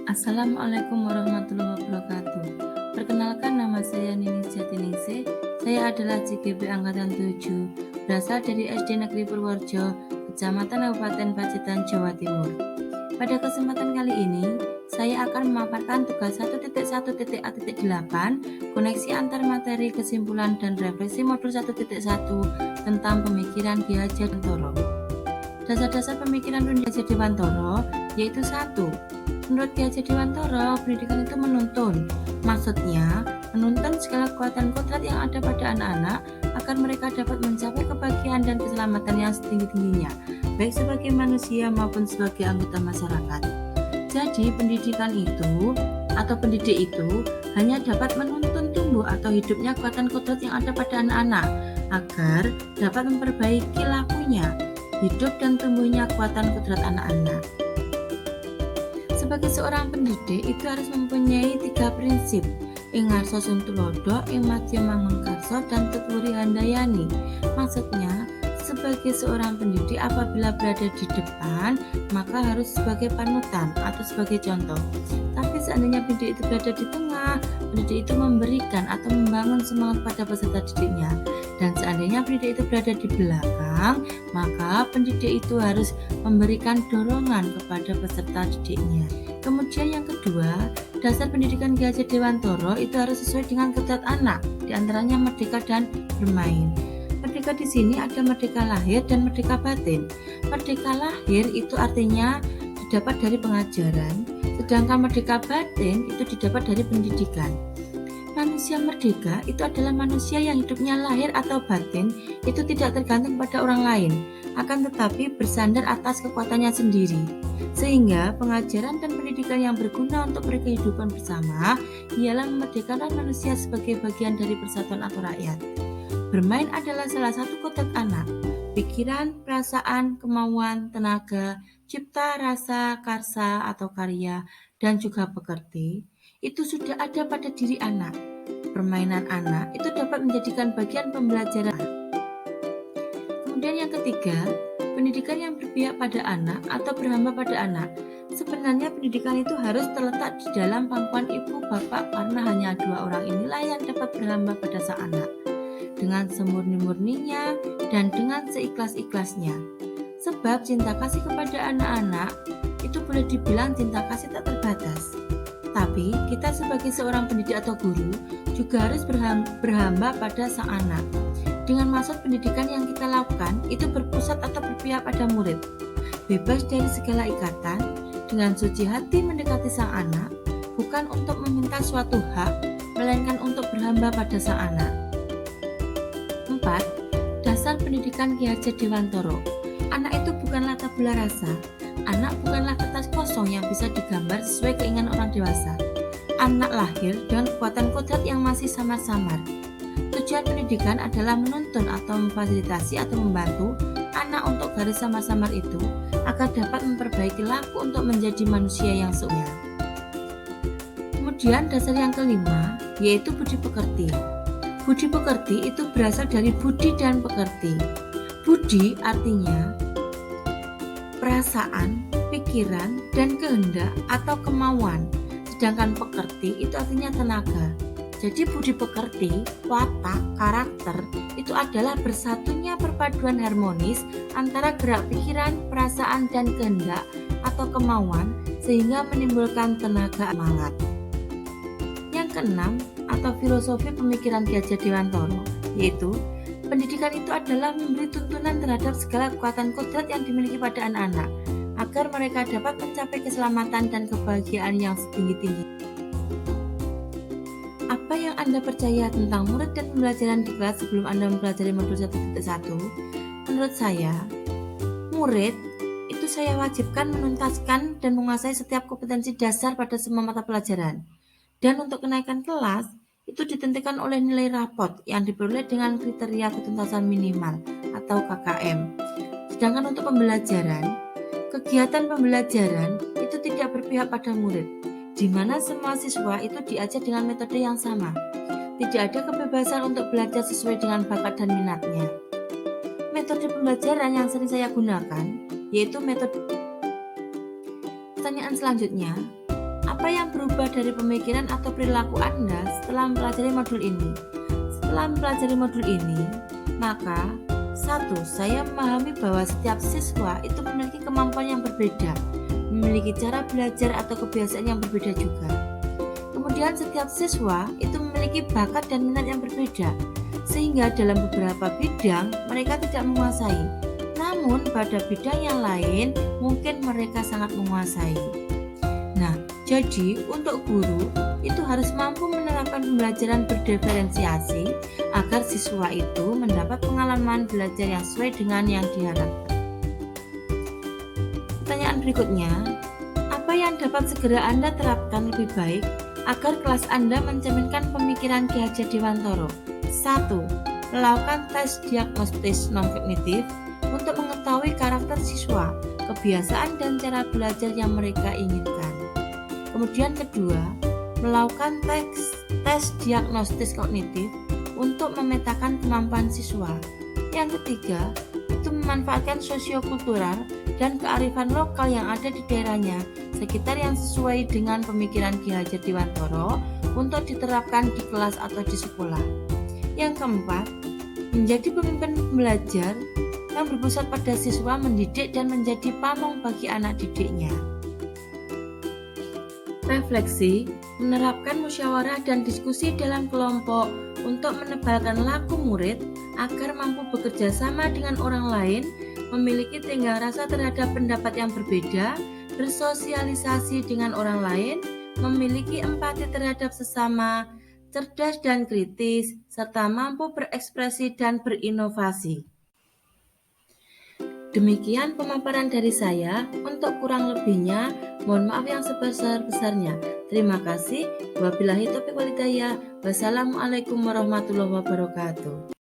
Assalamualaikum warahmatullahi wabarakatuh. Perkenalkan, nama saya Ninis Jatiningsih. Saya adalah CGP Angkatan 7, berasal dari SD Negeri Purworejo, Kecamatan Kabupaten Pacitan, Jawa Timur. Pada kesempatan kali ini, saya akan memaparkan tugas 1.1.A.8 koneksi antar materi, kesimpulan, dan refleksi modul 1.1 tentang pemikiran Ki Hajar Dewantara. Dasar-dasar pemikiran Ki Hajar Dewantara yaitu 1. Menurut Ki Hajar Dewantara, pendidikan itu menuntun. Maksudnya, menuntun segala kekuatan kodrat yang ada pada anak-anak agar mereka dapat mencapai kebahagiaan dan keselamatan yang setinggi-tingginya, baik sebagai manusia maupun sebagai anggota masyarakat. Jadi, pendidikan itu atau pendidik itu hanya dapat menuntun tumbuh atau hidupnya kekuatan kodrat yang ada pada anak-anak agar dapat memperbaiki lakunya, hidup dan tumbuhnya kekuatan kodrat anak-anak. Sebagai seorang pendidik itu harus mempunyai 3 prinsip: ing ngarsa sun tulodo, ing madya mangengkarsa, dan tutwuri handayani. Maksudnya, sebagai seorang pendidik apabila berada di depan maka harus sebagai panutan atau sebagai contoh. Tapi seandainya pendidik itu berada di tengah, pendidik itu memberikan atau membangun semangat pada peserta didiknya. Dan seandainya pendidik itu berada di belakang, maka pendidik itu harus memberikan dorongan kepada peserta didiknya. Kemudian yang kedua, dasar pendidikan Ki Hajar Dewantara itu harus sesuai dengan kodrat anak, diantaranya merdeka dan bermain. Merdeka di sini ada merdeka lahir dan merdeka batin. Merdeka lahir itu artinya didapat dari pengajaran, sedangkan merdeka batin itu didapat dari pendidikan. Manusia merdeka itu adalah manusia yang hidupnya lahir atau batin itu tidak tergantung pada orang lain, akan tetapi bersandar atas kekuatannya sendiri. Sehingga pengajaran dan pendidikan yang berguna untuk berkehidupan bersama ialah memerdekakan manusia sebagai bagian dari persatuan atau rakyat. Bermain adalah salah satu kodrat anak. Pikiran, perasaan, kemauan, tenaga, cipta, rasa, karsa atau karya, dan juga pekerti itu sudah ada pada diri anak. Permainan anak itu dapat menjadikan bagian pembelajaran. Kemudian yang ketiga, pendidikan yang berpihak pada anak atau berhamba pada anak. Sebenarnya pendidikan itu harus terletak di dalam pangkuan ibu bapak karena hanya 2 orang inilah yang dapat berhamba pada sang anak dengan semurni-murninya dan dengan seikhlas-ikhlasnya. Sebab cinta kasih kepada anak-anak itu boleh dibilang cinta kasih tak terbatas. Tapi kita sebagai seorang pendidik atau guru juga harus berhamba pada sang anak. Dengan maksud pendidikan yang kita lakukan itu berpusat atau berpihak pada murid, bebas dari segala ikatan, dengan suci hati mendekati sang anak, bukan untuk meminta suatu hak, melainkan untuk berhamba pada sang anak. 4. Dasar pendidikan Ki Hajar Dewantara. Anak itu bukanlah tabula rasa. Anak bukanlah kertas kosong yang bisa digambar sesuai keinginan orang dewasa. Anak lahir dengan kekuatan kodrat yang masih samar-samar. Tujuan pendidikan adalah menuntun atau memfasilitasi atau membantu anak untuk garis samar-samar itu agar dapat memperbaiki laku untuk menjadi manusia yang seutuhnya. Kemudian dasar yang kelima yaitu budi pekerti. Budi pekerti itu berasal dari budi dan pekerti. Budi artinya perasaan, pikiran, dan kehendak atau kemauan. Sedangkan pekerti itu artinya tenaga. Jadi budi pekerti, watak, karakter itu adalah bersatunya perpaduan harmonis antara gerak pikiran, perasaan, dan kehendak atau kemauan sehingga menimbulkan tenaga semangat. Yang keenam atau filosofi pemikiran Ki Hajar Dewantara yaitu pendidikan itu adalah memberi tuntunan terhadap segala kekuatan kodrat yang dimiliki pada anak-anak agar mereka dapat mencapai keselamatan dan kebahagiaan yang setinggi-tinggi. Apa yang Anda percaya tentang murid dan pembelajaran di kelas sebelum Anda mempelajari modul 1.1? Menurut saya, murid itu saya wajibkan menuntaskan dan menguasai setiap kompetensi dasar pada semua mata pelajaran. Dan untuk kenaikan kelas, itu ditentukan oleh nilai rapot yang diperoleh dengan kriteria ketuntasan minimal atau KKM. Sedangkan untuk pembelajaran, kegiatan pembelajaran itu tidak berpihak pada murid, di mana semua siswa itu diajar dengan metode yang sama. Tidak ada kebebasan untuk belajar sesuai dengan bakat dan minatnya. Metode pembelajaran yang sering saya gunakan yaitu metode. Pertanyaan selanjutnya, Apa yang berubah dari pemikiran atau perilaku Anda setelah mempelajari modul ini? Setelah mempelajari modul ini, maka satu, saya memahami bahwa setiap siswa itu memiliki kemampuan yang berbeda, memiliki cara belajar atau kebiasaan yang berbeda juga. Kemudian setiap siswa itu memiliki bakat dan minat yang berbeda, sehingga dalam beberapa bidang mereka tidak menguasai. Namun pada bidang yang lain mungkin mereka sangat menguasai. Nah, jadi untuk guru itu harus mampu menerapkan pembelajaran berdiferensiasi agar siswa itu mendapat pengalaman belajar yang sesuai dengan yang diharapkan. Pertanyaan berikutnya, apa yang dapat segera Anda terapkan lebih baik agar kelas Anda mencerminkan pemikiran Ki Hajar Dewantara? 1. Melakukan tes diagnostis non-kognitif untuk mengetahui karakter siswa, kebiasaan dan cara belajar yang mereka inginkan. Kemudian kedua, melakukan tes diagnostis kognitif untuk memetakan kemampuan siswa. Yang ketiga, itu memanfaatkan sosiokultural dan kearifan lokal yang ada di daerahnya sekitar yang sesuai dengan pemikiran Ki Hajar Dewantara untuk diterapkan di kelas atau di sekolah. Yang keempat, menjadi pemimpin pembelajar yang berpusat pada siswa, mendidik dan menjadi pamong bagi anak didiknya. Refleksi, menerapkan musyawarah dan diskusi dalam kelompok untuk menebalkan laku murid agar mampu bekerja sama dengan orang lain, memiliki tenggang rasa terhadap pendapat yang berbeda, bersosialisasi dengan orang lain, memiliki empati terhadap sesama, cerdas dan kritis, serta mampu berekspresi dan berinovasi. Demikian pemaparan dari saya. Untuk kurang lebihnya, mohon maaf yang sebesar-besarnya. Terima kasih. Wabillahi taufiq wal hidayah. Wassalamualaikum warahmatullahi wabarakatuh.